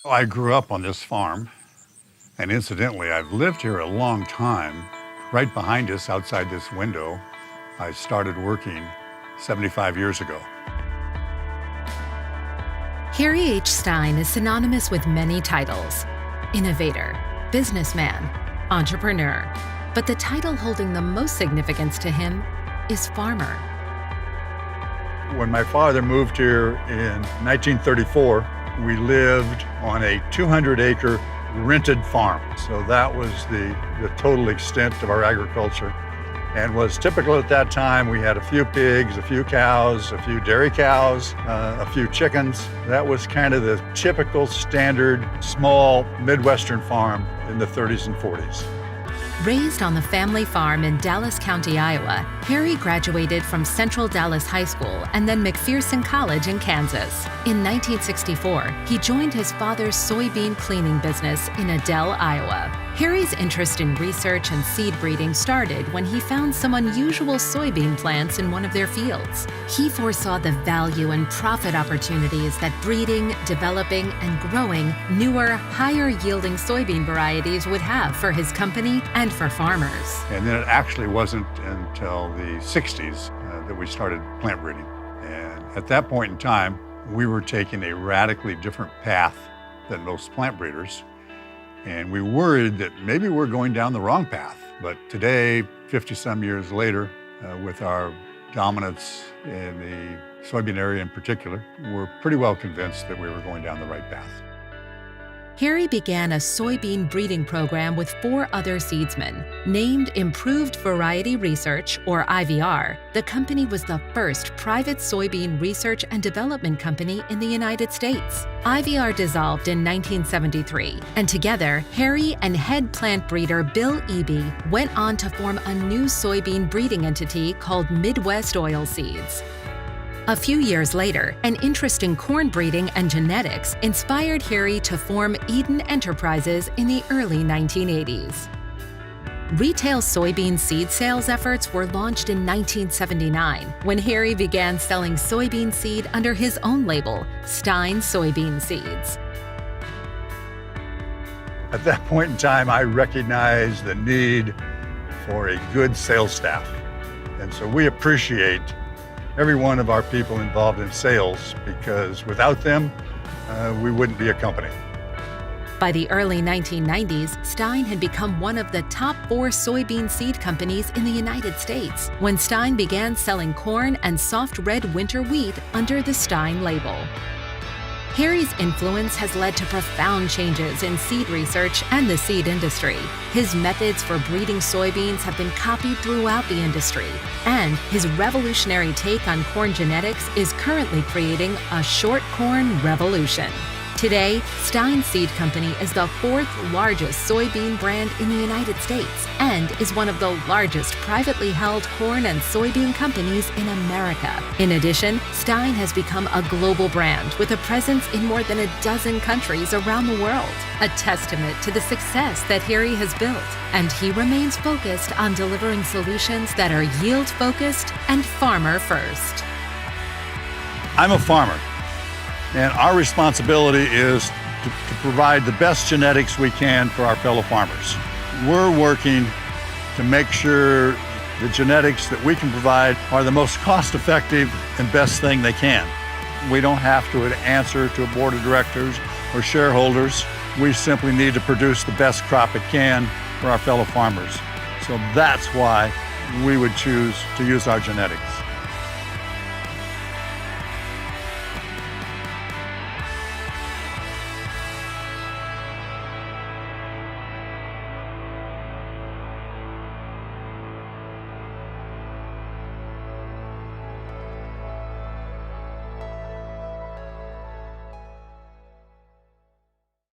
I grew up on this farm, and incidentally, I've lived here a long time. Right behind us, outside this window, I started working 75 years ago. Harry H. Stine is synonymous with many titles: innovator, businessman, entrepreneur. But the title holding the most significance to him is farmer. When my father moved here in 1934, we lived on a 200-acre rented farm. So that was the total extent of our agriculture, and was typical at that time. We had a few pigs, a few cows, a few dairy cows, a few chickens. That was kind of the typical standard small Midwestern farm in the 30s and 40s. Raised on the family farm in Dallas County, Iowa, Harry graduated from Central Dallas High School and then McPherson College in Kansas. In 1964, he joined his father's soybean cleaning business in Adel, Iowa. Harry's interest in research and seed breeding started when he found some unusual soybean plants in one of their fields. He foresaw the value and profit opportunities that breeding, developing, and growing newer, higher-yielding soybean varieties would have for his company and for farmers. And then it actually wasn't until the 60s that we started plant breeding. And at that point in time, we were taking a radically different path than most plant breeders. And we worried that maybe we're going down the wrong path. But today, 50-some years later, with our dominance in the soybean area in particular, we're pretty well convinced that we were going down the right path. Harry began a soybean breeding program with 4 other seedsmen. Named Improved Variety Research, or IVR, the company was the first private soybean research and development company in the United States. IVR dissolved in 1973, and together, Harry and head plant breeder Bill Eby went on to form a new soybean breeding entity called Midwest Oilseeds. A few years later, an interest in corn breeding and genetics inspired Harry to form Eden Enterprises in the early 1980s. Retail soybean seed sales efforts were launched in 1979 when Harry began selling soybean seed under his own label, Stine Soybean Seeds. At that point in time, I recognized the need for a good sales staff. And so we appreciate every one of our people involved in sales, because without them, we wouldn't be a company. By the early 1990s, Stine had become one of the top 4 soybean seed companies in the United States when Stine began selling corn and soft red winter wheat under the Stine label. Harry's influence has led to profound changes in seed research and the seed industry. His methods for breeding soybeans have been copied throughout the industry, and his revolutionary take on corn genetics is currently creating a short corn revolution. Today, Stine Seed Company is the 4th largest soybean brand in the United States and is one of the largest privately held corn and soybean companies in America. In addition, Stine has become a global brand with a presence in more than a dozen countries around the world, a testament to the success that Harry has built. And he remains focused on delivering solutions that are yield-focused and farmer-first. I'm a farmer, and our responsibility is to provide the best genetics we can for our fellow farmers. We're working to make sure the genetics that we can provide are the most cost-effective and best thing they can. We don't have to answer to a board of directors or shareholders. We simply need to produce the best crop it can for our fellow farmers. So that's why we would choose to use our genetics.